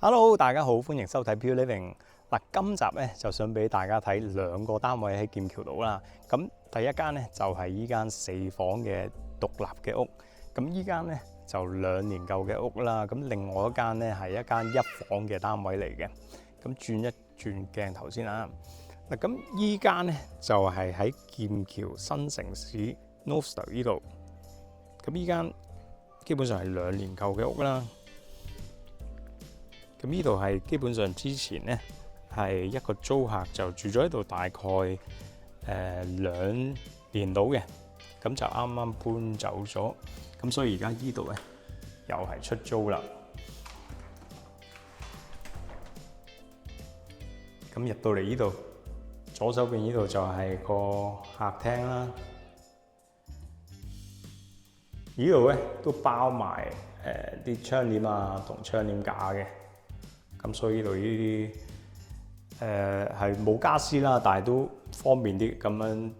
Hello，大家好，歡迎收睇 Pure Living。嗱，今集咧就想俾大家睇兩個單位喺劍橋島啦。咁第一間咧就係依間4房嘅獨立嘅屋。咁依間咧就2年舊嘅屋啦。咁另外一間咧係一間1房嘅單位嚟嘅。咁轉一轉鏡頭先啦。嗱，咁依間咧就係喺劍橋新城市 Northstowe 呢度。咁依間基本上係2年舊嘅屋啦。咁呢度係基本上之前咧係一個租客就住咗喺度大概2年到嘅，咁就啱啱搬走咗，咁所以而家呢度咧又係出租啦。咁入到嚟呢度，左手邊呢度就係個客廳啦。呢度咧都包埋啲窗簾啊同窗簾架嘅。咁所以呢度呢啲係冇家私啦，但係都方便啲，咁樣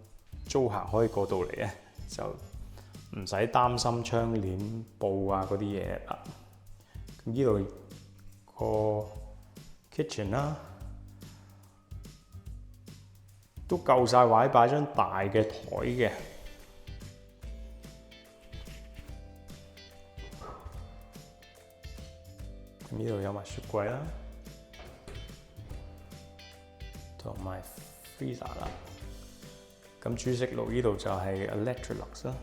租客可以過到嚟咧，就唔使擔心窗簾布啊嗰啲嘢啦。咁呢度個 kitchen 啦，都夠晒位擺張大嘅台嘅。呢度有埋雪櫃啦，同埋 freezer 啦。咁煮食爐呢度就係 Electrolux 啦。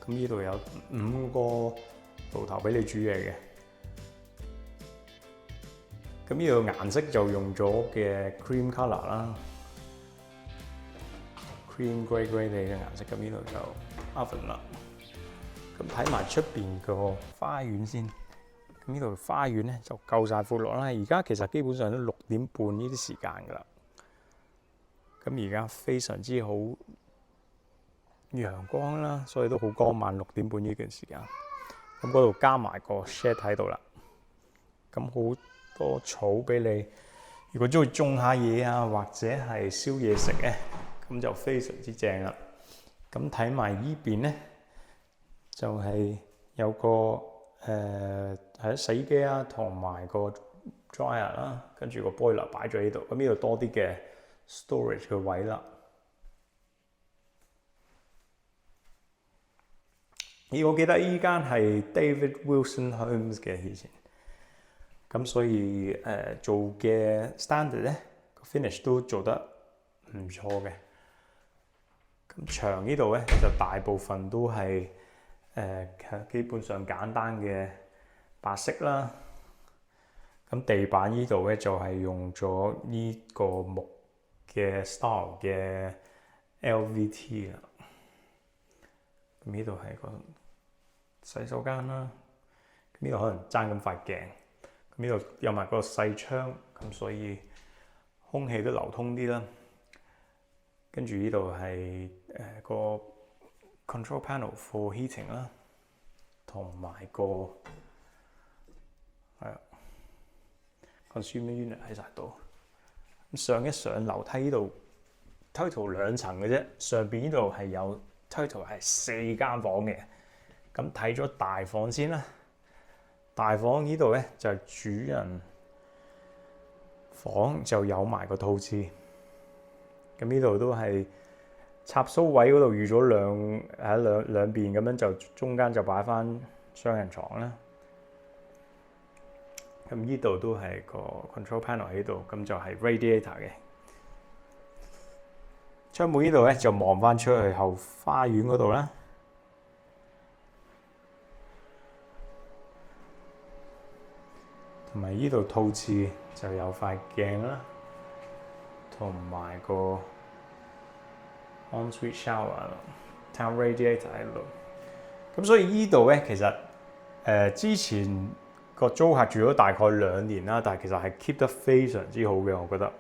咁呢度有5個爐頭俾你煮嘢嘅。咁呢度顏色就用咗嘅 cream colour 啦 ，cream grey 地嘅顏色。咁呢度就 oven 啦。咁睇埋出邊個花園先。咁呢度花園咧就夠晒闊落啦。而家其實基本上都6點半呢啲時間㗎啦。咁而家非常之好陽光啦，所以都好光猛。6點半呢段時間，咁嗰度加埋個 shed 喺度啦。咁好多草俾你，如果中意種下嘢啊，或者係燒嘢食咧，咁就非常之正啦。咁睇埋依邊咧，就係有個係洗衣機啊，同埋個 dryer 啦，跟住個 boiler 擺咗喺度。咁呢度多啲嘅 storage 嘅位啦。我記得依間係 David Wilson Homes 嘅以前，咁所以做嘅 standard 咧個 finish 都做得唔錯嘅。咁牆呢度咧就大部分都係基本上簡單嘅白色啦。咁地板呢度咧就係用咗呢個木嘅 style 嘅 LVT 啦。咁呢度係個洗手間啦。呢度可能爭咁塊鏡。咁呢度有埋個細窗，咁所以空氣都流通啲啦。跟住呢度係個 control panel for heating 啦，同埋個consumer unit 喺晒度。咁上樓梯呢度 total 2層嘅啫，上邊呢度係有 total 係4間房嘅。咁睇咗大房先啦。大房呢度咧就係主人房，就有埋個套廁。咁呢度都係插蘇位嗰度預咗兩邊咁樣，就中間就擺翻雙人床啦。咁呢度都係個 control panel 喺度，咁就係 radiator 嘅。窗門呢度咧就望翻出去後花園嗰度啦。同埋呢度套廁就有塊鏡啦，同埋個 ensuite shower、town radiator 喺度。咁所以呢度咧其實之前個租客住咗大概2年啦，但係其實係 keep 得非常之好嘅，我覺得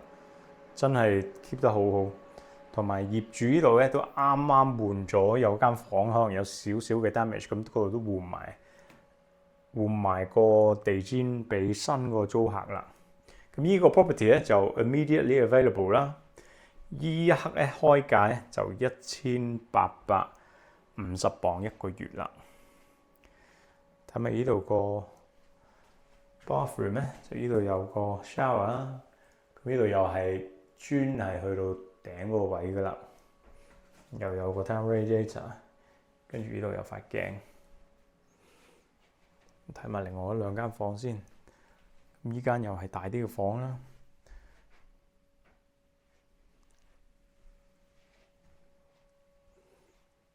真係 keep 得好好。同埋業主呢度咧都啱啱換咗，有間房可能有少少嘅 damage，咁嗰度都換埋個地氈俾新個租客啦。咁呢個 property 咧就 immediately available 啦。依一刻咧開價咧就1850磅1個月啦。睇埋呢度個 bathroom 咧，就呢度有個 shower 啦。咁呢度又係專係去到頂嗰個位噶啦，又有個 thermal radiator， 跟住呢度有塊鏡。睇埋另外兩間房先。咁依間又係大啲嘅房啦。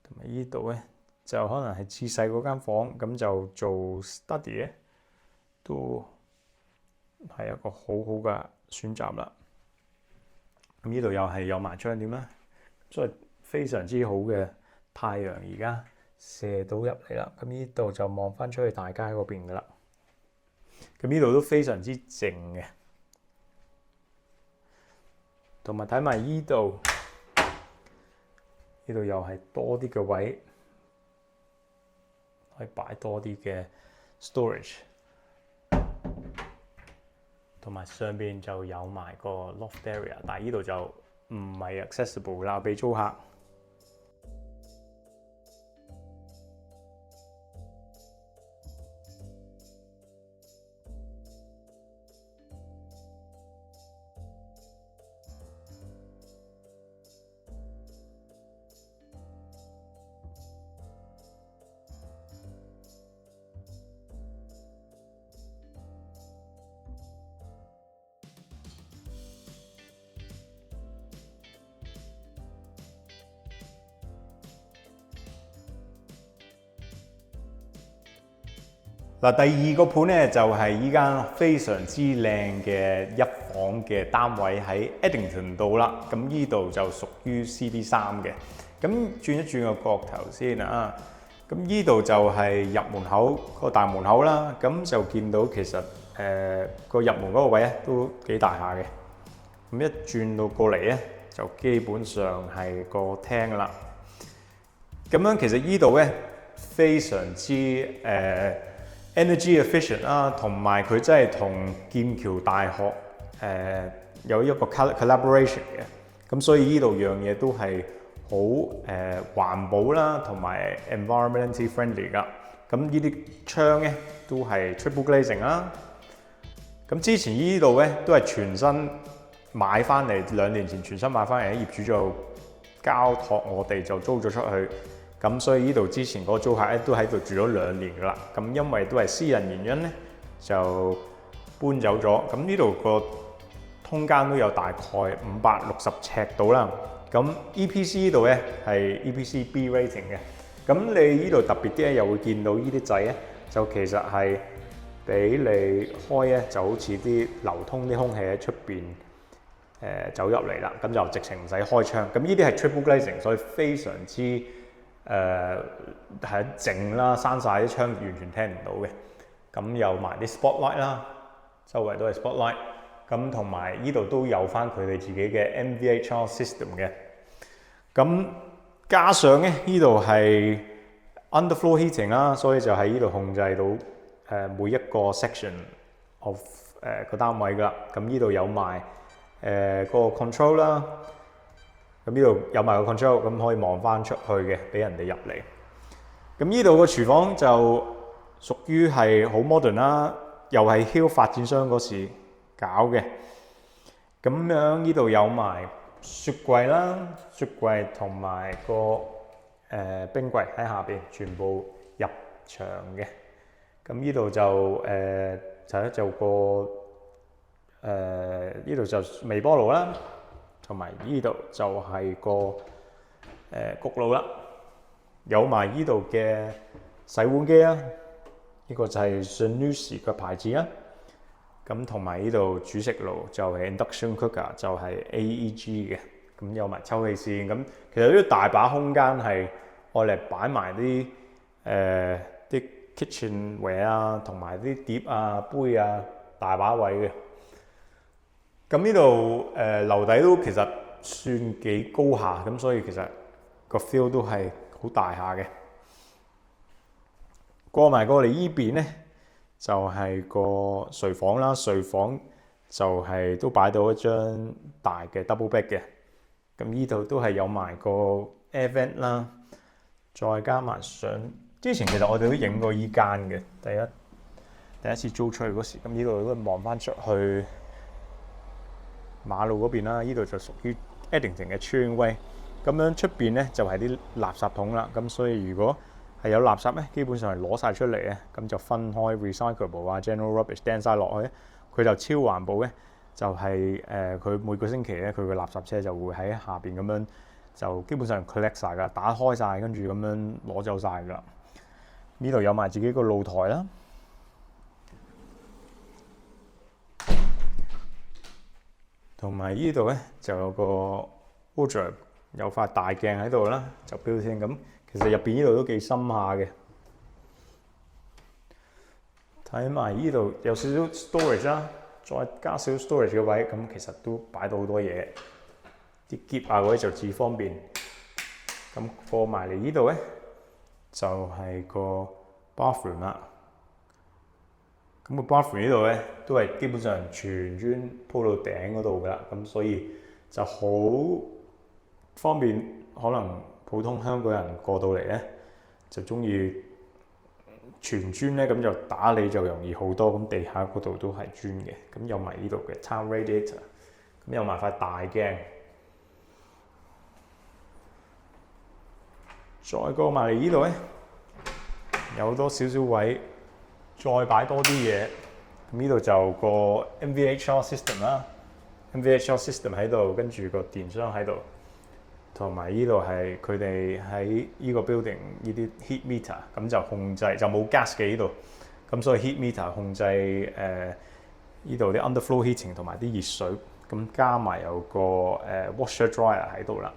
同埋呢度咧就可能係次細嗰間房，咁就做 study 咧，都係一個好好嘅選擇啦。咁呢度又係有埋窗簾啦，所以非常之好嘅太陽而家射到入嚟啦。咁呢度就望翻出去大街嗰邊噶啦。咁呢度都非常之靜嘅，同埋睇埋呢度，呢度又係多啲嘅位，可以擺多啲嘅 storage， 同埋上邊就有埋個 loft area， 但係呢度就唔係 accessible 啦，俾租客。嗱，第二個盤咧就係依間非常之靚嘅一房嘅單位喺 Eddington 度啦。咁呢度就屬於 CD3 嘅。咁轉一轉個角頭先啊。咁呢度就係入門口個大門口啦。咁就見到其實個入門嗰個位咧都幾大下嘅。咁一轉到過嚟咧，就基本上係個廳噶啦。咁樣其實呢度咧非常之energy efficient 啦，同埋佢真係同劍橋大學有一個 collaboration 嘅，咁所以呢度樣嘢都係好環保啦，同埋 environmentally friendly 噶。咁呢啲窗咧都係 triple glazing 啦。咁之前呢度咧都係全新買翻嚟，2年前全新買翻嚟，業主就交託我哋就租咗出去。咁所以呢度之前嗰個租客咧都喺度住咗2年噶啦。咁因為都係私人原因咧，就搬走咗。咁呢度個空間都有大概560尺到啦。咁 EPC 呢度咧係 EPC B rating 嘅。咁你呢度特別啲咧，又會見到呢啲掣咧，就其實係俾你開咧，就好似啲流通啲空氣喺出邊走入嚟啦。咁就直情唔使開窗。咁呢啲係 triple glazing， 所以非常之係靜啦，閂晒啲窗，完全聽唔到嘅。咁有埋啲 spotlight 啦，周圍都係 spotlight。咁同埋呢度都有翻佢哋自己嘅 MVHR system 嘅。咁加上咧，呢度係 underfloor heating 啦，所以就喺呢度控制到每一個 section of 個單位噶啦。咁呢度有埋個 control 啦。咁呢度有埋個 control， 咁可以望翻出去嘅，俾人哋入嚟。咁呢度個廚房就屬於係好 modern 啦，又係 Hill 發展商嗰時搞嘅。咁樣呢度有埋雪櫃啦，雪櫃同埋個冰櫃喺下邊，全部入牆嘅。咁呢度就個呢度就微波爐啦。同埋呢度就係個焗爐啦，有埋呢度嘅洗碗機啦，呢個就係 Zanussi 嘅牌子啦。咁同埋呢度煮食爐就係 induction cooker， 就係 AEG 嘅。咁有埋抽氣扇，咁其實呢啲大把空間係愛嚟擺埋啲啲 kitchenware 啊，同埋啲碟啊、杯啊，大把位嘅。咁呢度樓底都其實算幾高下，咁所以其實個 feel 都係好大下嘅。過嚟依邊咧，就係個睡房啦。睡房就係都擺到一張大嘅 double bed 嘅。咁呢度都係有埋個 air vent 啦，再加埋上之前其實我哋都影過依間嘅。第一第一次租出去嗰時，咁呢度都望翻出去馬路嗰邊啦。呢度就屬於 Eglinton 嘅 Turing Way。咁樣出邊咧就係啲垃圾桶啦。咁所以如果係有垃圾咧，基本上係攞晒出嚟咧，咁就分開 recyclable 啊、general rubbish 掟晒落去，佢就超環保嘅。就係佢每個星期咧，佢個垃圾車就會喺下邊咁樣就基本上 collect 晒㗎，打開晒，跟住咁樣攞走晒㗎。呢度有埋自己個露台啦，同埋呢度咧就有個 wardrobe， 有塊大鏡喺度啦，就標先咁。其實入邊呢度都幾深下嘅。睇埋呢度有少少 storage 啦。再加少 storage 嘅位，咁其實都擺到好多嘢，啲篋啊嗰啲就至方便。咁過埋嚟呢度咧，就係個 bathroom 啦。咁個 bathroom 呢度咧，都係基本上全磚鋪到頂嗰度㗎啦。咁所以就好方便，可能普通香港人過到嚟咧，就中意全磚咧，咁就打理就容易好多。咁地下嗰度都係磚嘅，咁有埋呢度嘅 towel radiator， 咁有埋塊大鏡。再過埋嚟呢度咧，有多少少位，再擺多啲嘢。咁呢度就個 NVHR system 啦 ，NVHR system 喺度，跟住個電箱喺度。同埋呢度係佢哋喺呢個 building 呢啲 heat meter， 咁就控制就冇 gas 嘅呢度，咁所以 heat meter 控制呢度啲 underflow heating 同埋啲熱水，咁加埋有個washer dryer 喺度啦。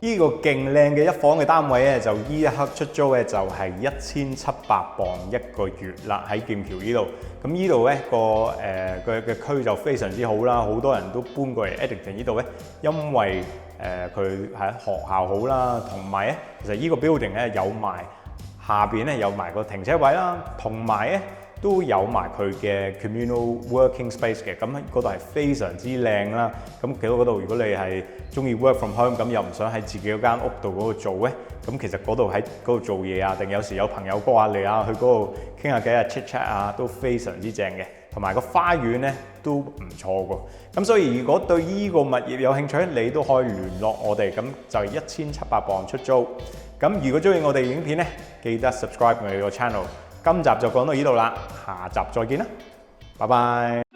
呢個勁靚嘅一房嘅單位咧，就依一刻出租嘅就係1700磅一個月啦，喺劍橋呢度。咁呢度咧嘅區就非常之好啦，好多人都搬過嚟 Eglinton 呢度咧，因為佢喺學校好啦，同埋咧其實呢個 building 咧有埋下邊咧有埋個停車位啦，同埋咧都有埋佢嘅 communal working space 嘅，咁嗰度係非常之靚啦。咁其實嗰度如果你係中意 work from home，咁又唔想喺自己嗰間屋度嗰度做咧，咁其實嗰度喺嗰度做嘢啊，定有時有朋友過下嚟啊，去嗰度傾下偈啊 chit chat 啊，都非常之正嘅。同埋個花園咧都唔錯㗎。咁所以如果對呢個物業有興趣，你都可以聯絡我哋，咁就係1700磅出租。咁如果中意我哋影片咧，記得 subscribe 我哋個 channel。今集就講到呢度啦，下集再見啦，拜拜。